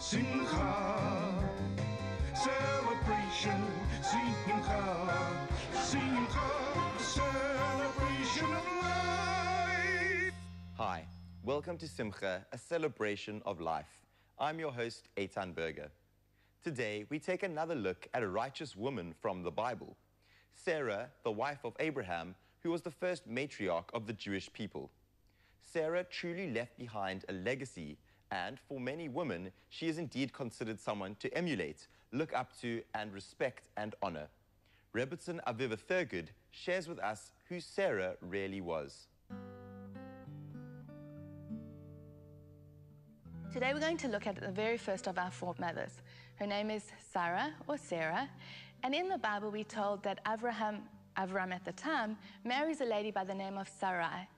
Simcha, celebration, Simcha, Simcha, celebration of life. Hi, welcome to Simcha, a celebration of life. I'm your host, Eitan Berger. Today, we take another look at a righteous woman from the Bible, Sarah, the wife of Abraham, who was the first matriarch of the Jewish people. Sarah truly left behind a legacy, and for many women, she is indeed considered someone to emulate, look up to, and respect and honor. Rebbetzin Aviva Thurgood shares with us who Sarah really was. Today we're going to look at the very first of our foremothers. Her name is Sarah, or Sarah, and in the Bible we're told that Avram at the time marries a lady by the name of Sarai.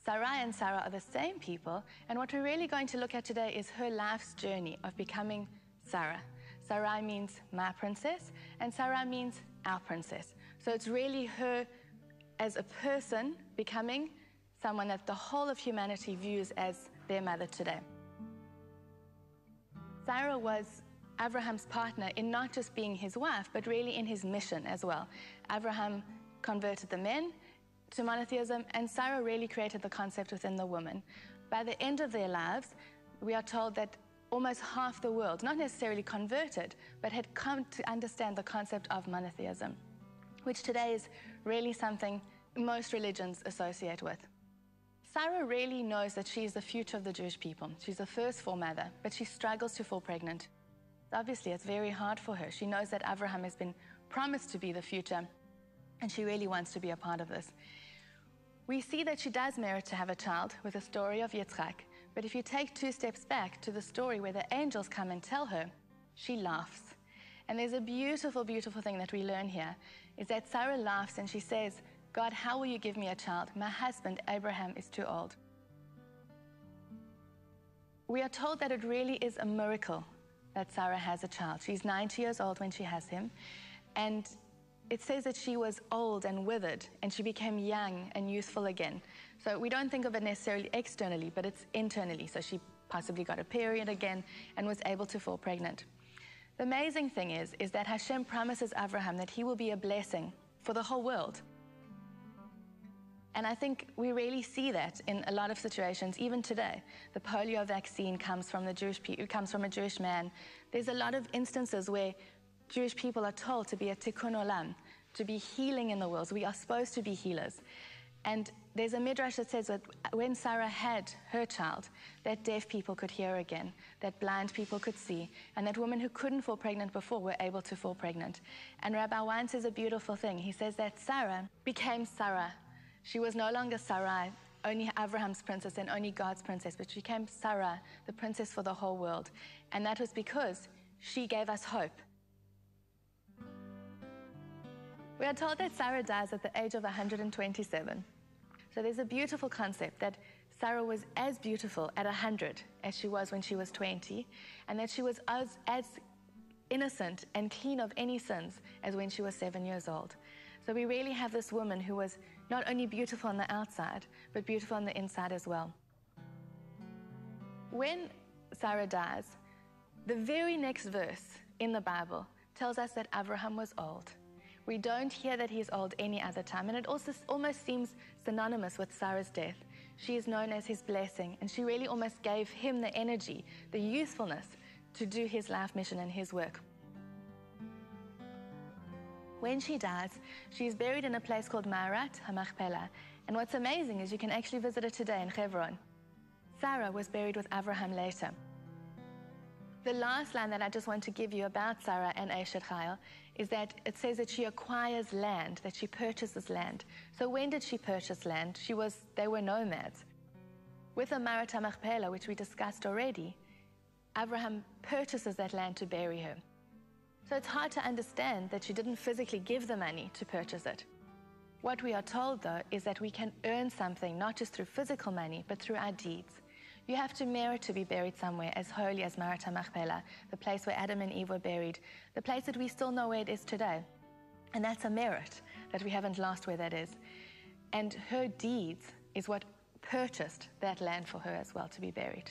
Sarai and Sarah are the same people, and what we're really going to look at today is her life's journey of becoming Sarah. Sarai means my princess, and Sarah means our princess. So it's really her as a person becoming someone that the whole of humanity views as their mother today. Sarah was Abraham's partner in not just being his wife, but really in his mission as well. Abraham converted the men to monotheism, and Sarah really created the concept within the woman. By the end of their lives, we are told that almost half the world, not necessarily converted, but had come to understand the concept of monotheism, which today is really something most religions associate with. Sarah really knows that she is the future of the Jewish people. She's the first foremother, but she struggles to fall pregnant. Obviously, it's very hard for her. She knows that Abraham has been promised to be the future, and she really wants to be a part of this. We see that she does merit to have a child with the story of Yitzchak, but if you take 2 steps back to the story where the angels come and tell her, she laughs. And there's a beautiful, beautiful thing that we learn here, is that Sarah laughs and she says, God, how will you give me a child? My husband, Abraham, is too old. We are told that it really is a miracle that Sarah has a child. She's 90 years old when she has him, and it says that she was old and withered, and she became young and youthful again. So we don't think of it necessarily externally, but it's internally. So she possibly got a period again and was able to fall pregnant. The amazing thing is that Hashem promises Abraham that he will be a blessing for the whole world. And I think we really see that in a lot of situations, even today. The polio vaccine comes from a Jewish man. There's a lot of instances where Jewish people are told to be a tikkun olam, to be healing in the world. We are supposed to be healers. And there's a midrash that says that when Sarah had her child, that deaf people could hear again, that blind people could see, and that women who couldn't fall pregnant before were able to fall pregnant. And Rabbi Wein says a beautiful thing. He says that Sarah became Sarah. She was no longer Sarai, only Abraham's princess and only God's princess, but she became Sarah, the princess for the whole world. And that was because she gave us hope. We are told that Sarah dies at the age of 127. So there's a beautiful concept that Sarah was as beautiful at 100 as she was when she was 20, and that she was as innocent and clean of any sins as when she was 7 years old. So we really have this woman who was not only beautiful on the outside, but beautiful on the inside as well. When Sarah dies, the very next verse in the Bible tells us that Abraham was old. We don't hear that he's old any other time, and it also almost seems synonymous with Sarah's death. She is known as his blessing, and she really almost gave him the energy, the youthfulness to do his life mission and his work. When she dies, she's buried in a place called Ma'arat HaMachpelah, and what's amazing is you can actually visit it today in Hebron. Sarah was buried with Abraham later. The last line that I just want to give you about Sarah and Eshet Chayil is that it says that she acquires land, that she purchases land. So when did she purchase land? They were nomads. With the Ma'arat HaMachpelah, which we discussed already, Abraham purchases that land to bury her. So it's hard to understand that she didn't physically give the money to purchase it. What we are told, though, is that we can earn something not just through physical money, but through our deeds. You have to merit to be buried somewhere as holy as Ma'arat HaMachpelah, the place where Adam and Eve were buried, the place that we still know where it is today. And that's a merit, that we haven't lost where that is. And her deeds is what purchased that land for her as well to be buried.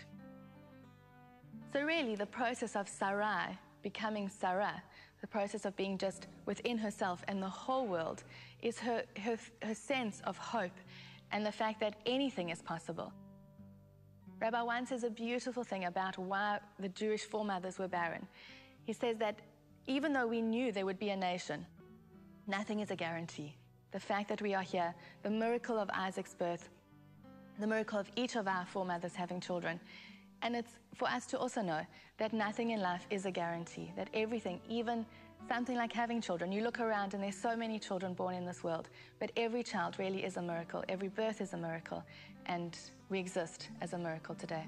So really, the process of Sarai becoming Sarah, the process of being just within herself and the whole world, is her sense of hope and the fact that anything is possible. Rabbi once says a beautiful thing about why the Jewish foremothers were barren. He says that even though we knew there would be a nation, nothing is a guarantee. The fact that we are here, the miracle of Isaac's birth, the miracle of each of our foremothers having children, and it's for us to also know that nothing in life is a guarantee, that everything, even something like having children, you look around and there's so many children born in this world, but every child really is a miracle, every birth is a miracle, and we exist as a miracle today.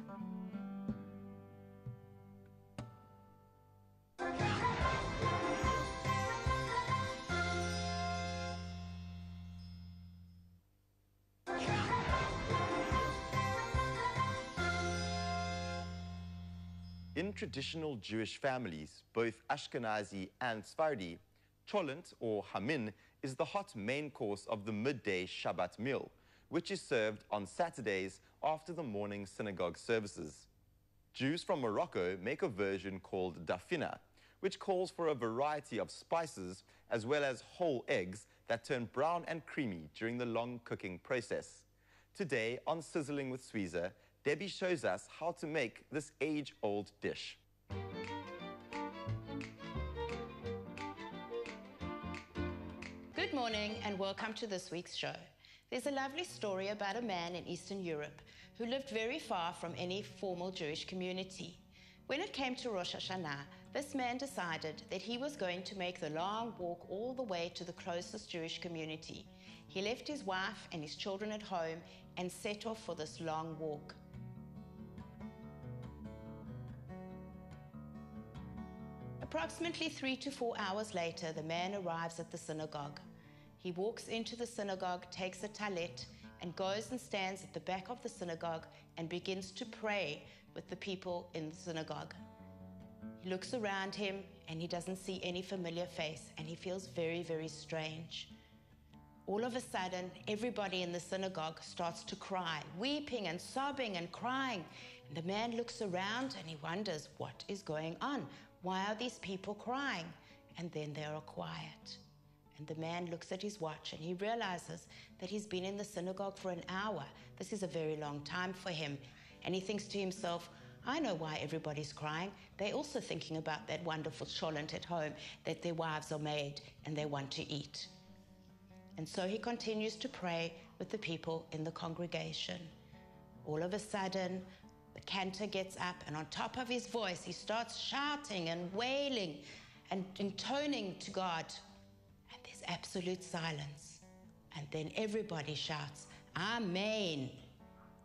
In traditional Jewish families, both Ashkenazi and Sephardi, Cholent, or hamin, is the hot main course of the midday Shabbat meal, which is served on Saturdays after the morning synagogue services. Jews from Morocco make a version called dafina, which calls for a variety of spices as well as whole eggs that turn brown and creamy during the long cooking process. Today on Sizzling with Suisa, Debbie shows us how to make this age-old dish. Good morning and welcome to this week's show. There's a lovely story about a man in Eastern Europe who lived very far from any formal Jewish community. When it came to Rosh Hashanah, this man decided that he was going to make the long walk all the way to the closest Jewish community. He left his wife and his children at home and set off for this long walk. Approximately 3 to 4 hours later, the man arrives at the synagogue. He walks into the synagogue, takes a talit, and goes and stands at the back of the synagogue and begins to pray with the people in the synagogue. He looks around him and he doesn't see any familiar face, and he feels very, very strange. All of a sudden, everybody in the synagogue starts to cry, weeping and sobbing and crying. And the man looks around and he wonders, what is going on? Why are these people crying? And then they are quiet. And the man looks at his watch and he realizes that he's been in the synagogue for an hour. This is a very long time for him. And he thinks to himself, I know why everybody's crying. They're also thinking about that wonderful cholent at home that their wives are made and they want to eat. And so he continues to pray with the people in the congregation. All of a sudden, the cantor gets up and on top of his voice, he starts shouting and wailing and intoning to God. And there's absolute silence. And then everybody shouts, Amen.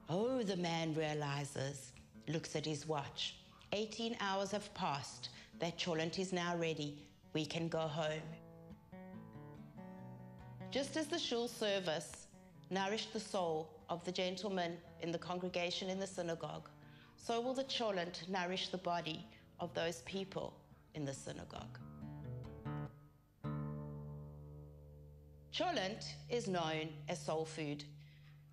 Oh, the man realizes, looks at his watch. 18 hours have passed. That cholent is now ready. We can go home. Just as the shul service nourished the soul of the gentleman in the congregation in the synagogue, so will the cholent nourish the body of those people in the synagogue. Cholent is known as soul food.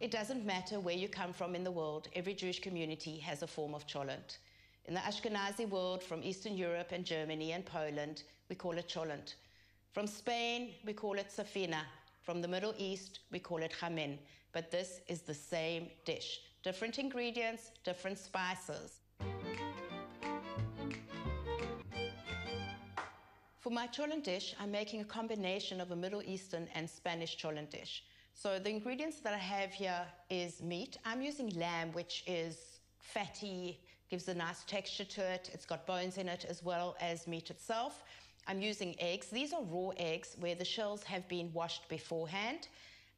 It doesn't matter where you come from in the world, every Jewish community has a form of cholent. In the Ashkenazi world, from Eastern Europe and Germany and Poland, we call it cholent. From Spain, we call it safina. From the Middle East, we call it hamin. But this is the same dish. Different ingredients, different spices. For my cholent dish, I'm making a combination of a Middle Eastern and Spanish cholent dish. So the ingredients that I have here is meat. I'm using lamb, which is fatty, gives a nice texture to it. It's got bones in it as well as meat itself. I'm using eggs. These are raw eggs where the shells have been washed beforehand.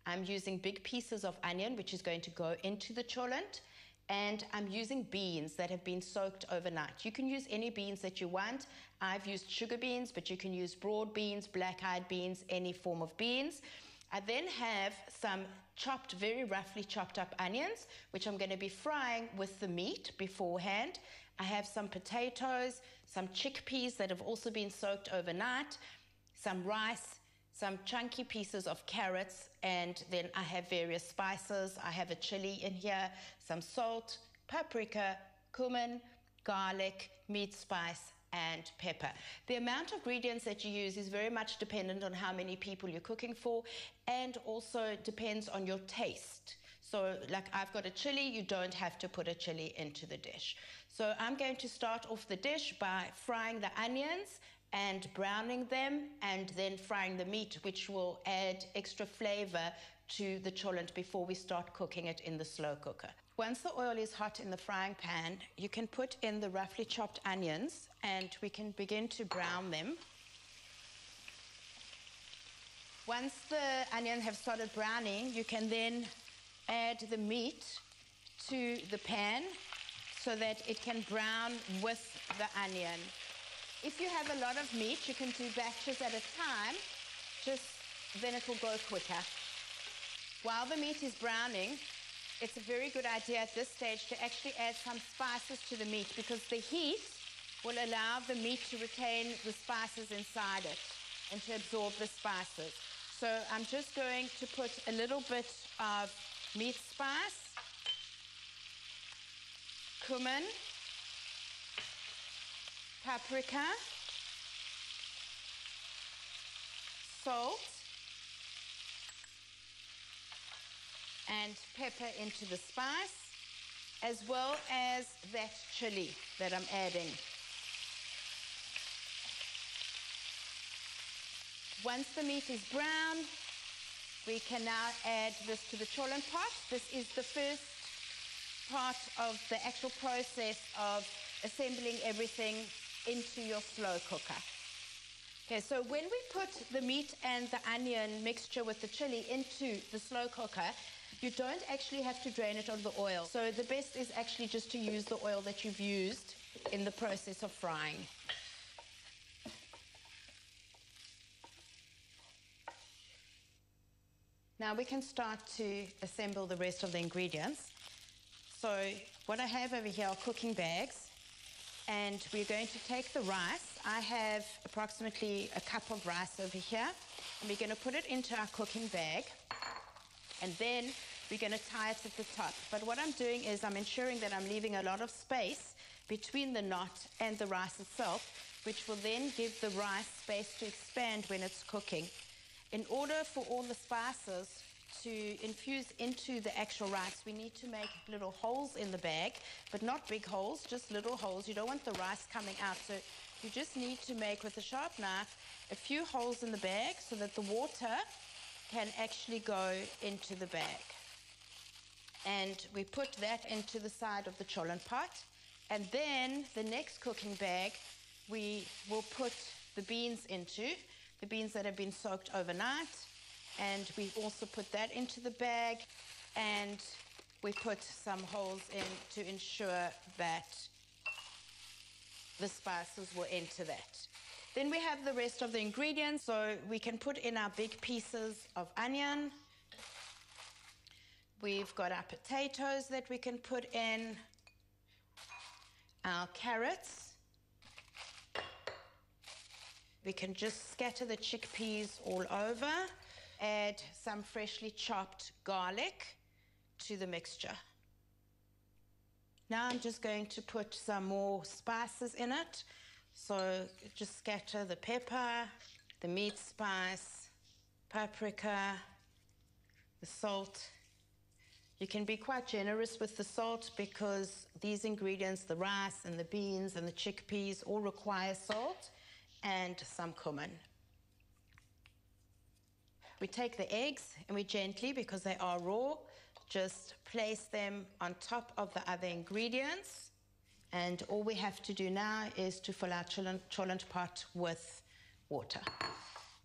I'm using big pieces of onion, which is going to go into the cholent. And I'm using beans that have been soaked overnight. You can use any beans that you want. I've used sugar beans, but you can use broad beans, black-eyed beans, any form of beans. I then have some chopped, very roughly chopped up onions, which I'm going to be frying with the meat beforehand. I have some potatoes, some chickpeas that have also been soaked overnight, some rice, some chunky pieces of carrots, and then I have various spices. I have a chili in here, some salt, paprika, cumin, garlic, meat spice, and pepper. The amount of ingredients that you use is very much dependent on how many people you're cooking for, and also depends on your taste. So like I've got a chili, you don't have to put a chili into the dish. So I'm going to start off the dish by frying the onions and browning them, and then frying the meat, which will add extra flavor to the cholent before we start cooking it in the slow cooker. Once the oil is hot in the frying pan, you can put in the roughly chopped onions, and we can begin to brown them. Once the onions have started browning, you can then add the meat to the pan so that it can brown with the onion. If you have a lot of meat, you can do batches at a time, then it will go quicker. While the meat is browning, it's a very good idea at this stage to actually add some spices to the meat, because the heat will allow the meat to retain the spices inside it and to absorb the spices. So I'm just going to put a little bit of meat spice, cumin, paprika, salt, and pepper into the spice, as well as that chili that I'm adding. Once the meat is brown, we can now add this to the cholent pot. This is the first part of the actual process of assembling everything into your slow cooker. Okay, so when we put the meat and the onion mixture with the chili into the slow cooker, you don't actually have to drain it of the oil. So the best is actually just to use the oil that you've used in the process of frying. Now we can start to assemble the rest of the ingredients. So what I have over here are cooking bags, and we're going to take the rice. I have approximately a cup of rice over here, and we're going to put it into our cooking bag, and then we're going to tie it at the top. But what I'm doing is I'm ensuring that I'm leaving a lot of space between the knot and the rice itself, which will then give the rice space to expand when it's cooking. In order for all the spices to infuse into the actual rice, we need to make little holes in the bag, but not big holes, just little holes. You don't want the rice coming out, so you just need to make, with a sharp knife, a few holes in the bag so that the water can actually go into the bag. And we put that into the side of the cholent pot, and then the next cooking bag we will put the beans into, the beans that have been soaked overnight, and we also put that into the bag, and we put some holes in to ensure that the spices will enter that. Then we have the rest of the ingredients, so we can put in our big pieces of onion. We've got our potatoes that we can put in, our carrots. We can just scatter the chickpeas all over, add some freshly chopped garlic to the mixture. Now I'm just going to put some more spices in it. So just scatter the pepper, the meat spice, paprika, the salt. You can be quite generous with the salt because these ingredients, the rice and the beans and the chickpeas, all require salt, and some cumin. We take the eggs and we gently, because they are raw, just place them on top of the other ingredients. And all we have to do now is to fill our cholent pot with water.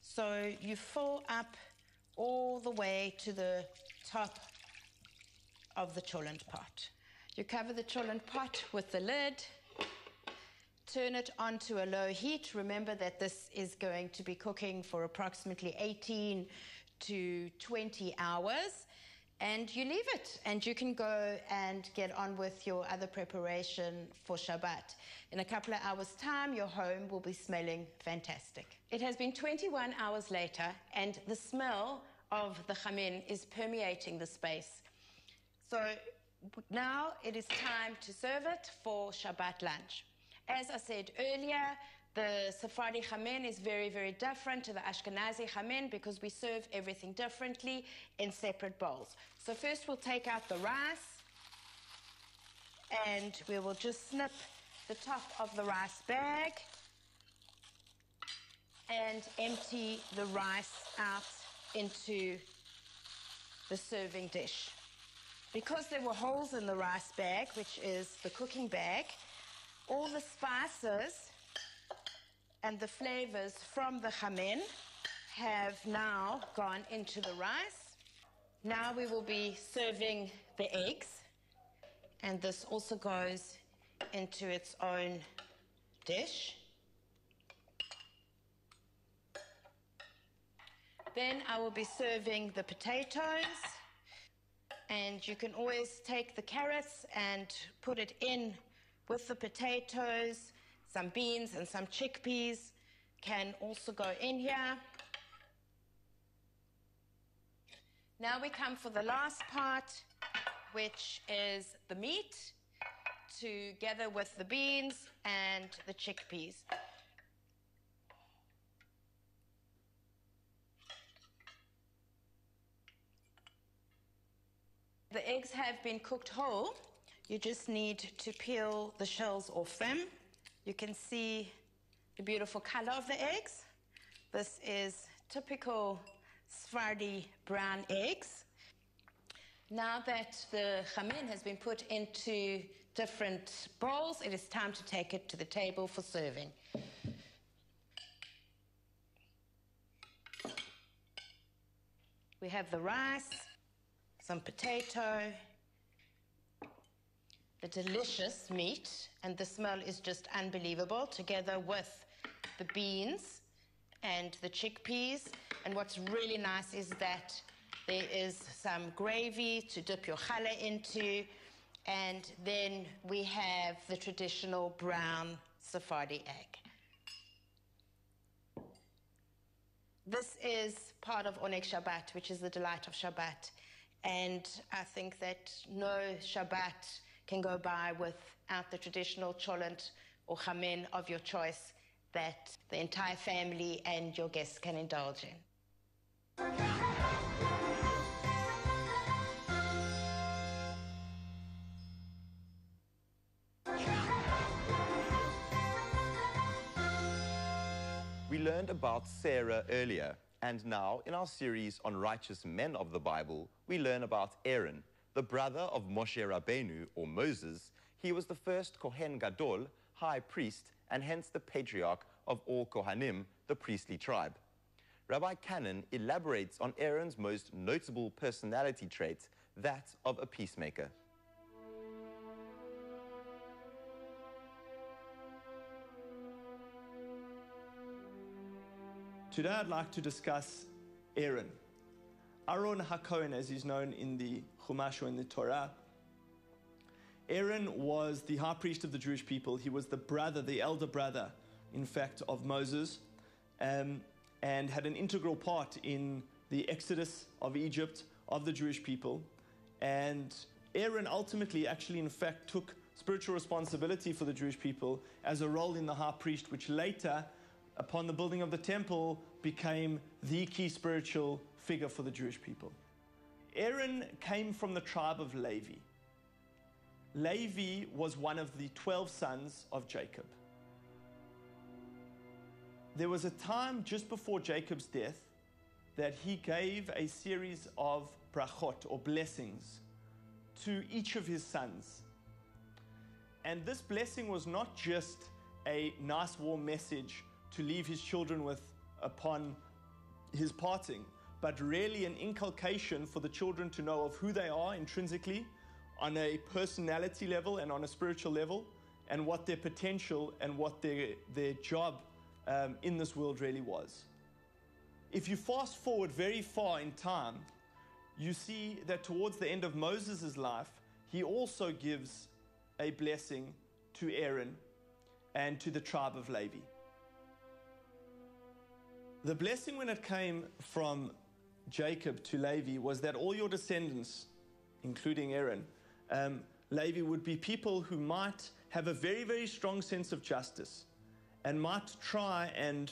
So you fill up all the way to the top of the cholent pot. You cover the cholent pot with the lid, turn it onto a low heat. Remember that this is going to be cooking for approximately 18 to 20 hours. And you leave it, and you can go and get on with your other preparation for Shabbat. In a couple of hours' time, your home will be smelling fantastic. It has been 21 hours later, and the smell of the chamin is permeating the space. So Now it is time to serve it for Shabbat lunch. As I said earlier, the Sephardi chamin is very, very different to the Ashkenazi chamin because we serve everything differently in separate bowls. So first we'll take out the rice and we will just snip the top of the rice bag and empty the rice out into the serving dish. Because there were holes in the rice bag, which is the cooking bag, all the spices and the flavors from the chamin have now gone into the rice. Now we will be serving the eggs, and this also goes into its own dish. Then I will be serving the potatoes, and you can always take the carrots and put it in with the potatoes. Some beans and some chickpeas can also go in here. Now we come for the last part, which is the meat, together with the beans and the chickpeas. The eggs have been cooked whole. You just need to peel the shells off them. You can see the beautiful color of the eggs. This is typical Sephardi brown eggs. Now that the chamin has been put into different bowls, it is time to take it to the table for serving. We have the rice, some potato, the delicious meat, and the smell is just unbelievable, together with the beans and the chickpeas. And what's really nice is that there is some gravy to dip your challah into, and then we have the traditional brown Sephardi egg. This is part of Oneg Shabbat, which is the delight of Shabbat. And I think that no Shabbat can go by without the traditional cholent or chamin of your choice that the entire family and your guests can indulge in. We learned about Sarah earlier, and now in our series on righteous men of the Bible, we learn about Aaron, the brother of Moshe Rabbeinu, or Moses. He was the first Kohen Gadol, high priest, and hence the patriarch of all Kohanim, the priestly tribe. Rabbi Cannon elaborates on Aaron's most notable personality trait, that of a peacemaker. Today I'd like to discuss Aaron. Aaron HaKohen, as he's known in the Chumash or in the Torah. Aaron was the high priest of the Jewish people. He was the brother, the elder brother, in fact, of Moses, and had an integral part in the exodus of Egypt, of the Jewish people. And Aaron ultimately, actually, in fact, took spiritual responsibility for the Jewish people as a role in the high priest, which later, upon the building of the temple, became the key spiritual figure for the Jewish people. Aaron came from the tribe of Levi. Levi was one of the 12 sons of Jacob. There was a time just before Jacob's death that he gave a series of brachot, or blessings, to each of his sons. And this blessing was not just a nice warm message to leave his children with upon his parting, but really an inculcation for the children to know of who they are intrinsically, on a personality level and on a spiritual level, and what their potential and what their job in this world really was. If you fast forward very far in time, you see that towards the end of Moses' life, he also gives a blessing to Aaron and to the tribe of Levi. The blessing when it came from Jacob to Levi was that all your descendants, including Aaron, Levi would be people who might have a very, very strong sense of justice and might try and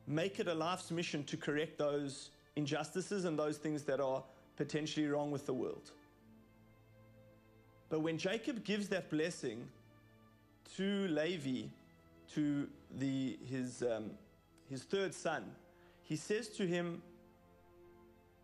make it a life's mission to correct those injustices and those things that are potentially wrong with the world. But when Jacob gives that blessing to Levi, to his third son, he says to him,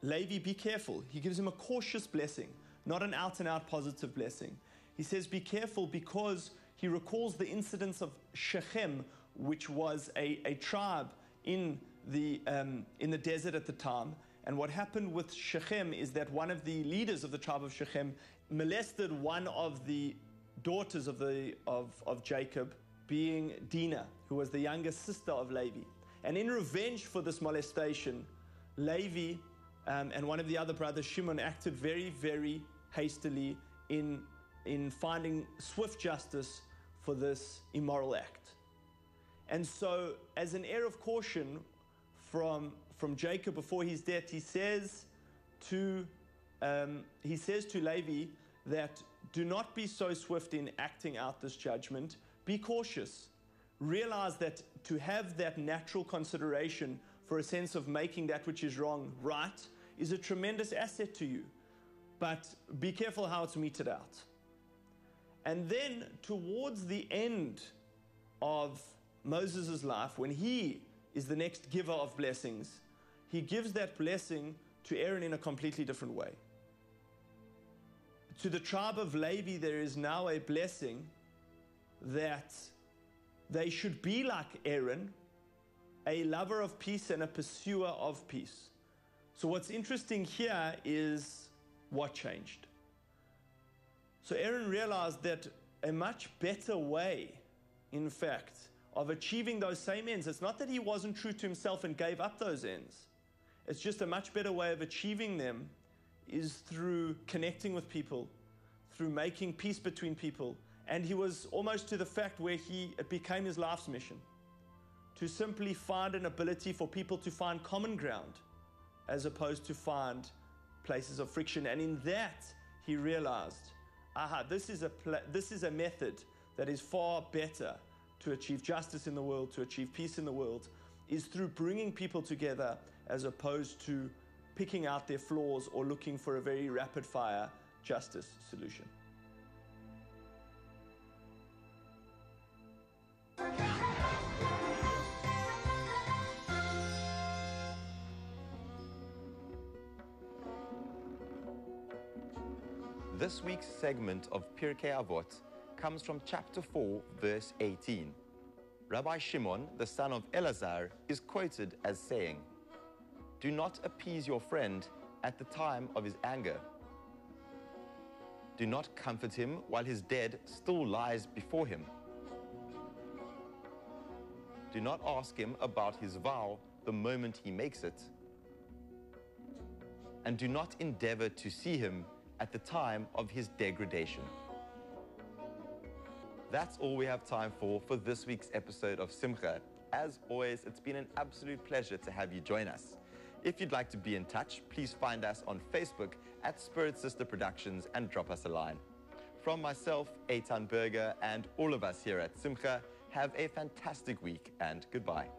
Levi, be careful. He gives him a cautious blessing, not an out-and-out positive blessing. He says, be careful, because he recalls the incidents of Shechem, which was a tribe in the desert at the time. And what happened with Shechem is that one of the leaders of the tribe of Shechem molested one of the daughters of Jacob, being Dinah, who was the younger sister of Levi. And in revenge for this molestation, Levi and one of the other brothers, Shimon, acted very, very hastily in finding swift justice for this immoral act. And so, as an air of caution from Jacob before his death, he says to Levi that do not be so swift in acting out this judgment. Be cautious. Realize that to have that natural consideration for a sense of making that which is wrong right is a tremendous asset to you. But be careful how it's meted out. And then towards the end of Moses' life, when he is the next giver of blessings, he gives that blessing to Aaron in a completely different way. To the tribe of Levi, there is now a blessing that they should be like Aaron, a lover of peace and a pursuer of peace. So what's interesting here is what changed. So Aaron realized that a much better way, in fact, of achieving those same ends, it's not that he wasn't true to himself and gave up those ends. It's just a much better way of achieving them is through connecting with people, through making peace between people. And he was almost to the fact where it became his life's mission to simply find an ability for people to find common ground as opposed to find places of friction. And in that, he realized, this is a method that is far better to achieve justice in the world, to achieve peace in the world, is through bringing people together as opposed to picking out their flaws or looking for a very rapid-fire justice solution. This week's segment of Pirkei Avot comes from chapter 4, verse 18. Rabbi Shimon, the son of Elazar, is quoted as saying, "Do not appease your friend at the time of his anger. Do not comfort him while his dead still lies before him. Do not ask him about his vow the moment he makes it. And do not endeavor to see him at the time of his degradation." That's all we have time for this week's episode of Simcha. As always, it's been an absolute pleasure to have you join us. If you'd like to be in touch, please find us on Facebook at Spirit Sister Productions and drop us a line. From myself, Eitan Berger, and all of us here at Simcha, have a fantastic week and goodbye.